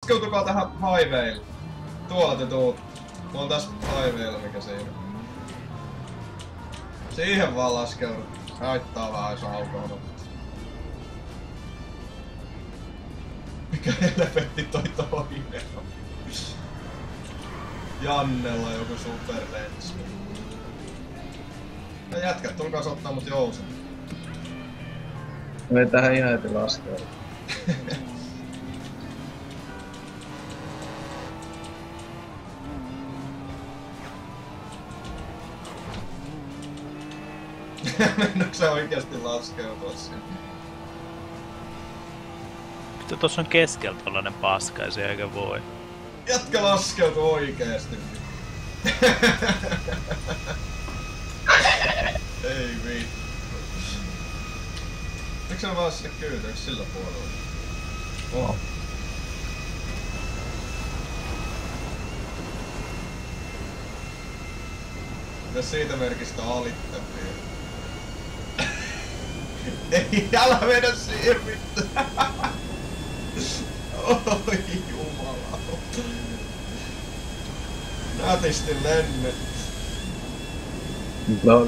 Laskeutukaa tähän highwaylle. Tuolla te tuut. Mulla on tässä highwaylla mikä siinä. Siihen vaan laskeudut. Haittaa vähän jos aukoon. Mikä helvetti toi toinen on? Jannella joku superlens. Ja jätkät, tulkaas ottaa mut jousen. Me ei tähän ihan heti laskeudu. Mennäänkö sä oikeesti laskeutua sinne? Vittu tossa on keskellä tollanen paskaisi eikä voi. Jätkä laskeutu oikeesti. Ei vittu. Miks sä vaan sinne kyytäks sillä puolella? Oh. Mitäs siitä merkistä alittamia? Ei, älä mennä siihen vittu! Oi jumala. Nätisti lennet. Lol.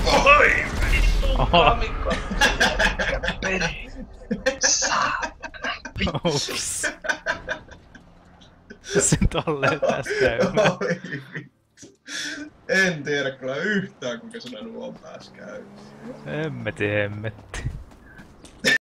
Oi vittu! Oho. Peri. Ups. Sen tolleen täs käymään. Oi vittu. En tiedä kyllä yhtään kuinka se nuo pääs käy. Hemmetti.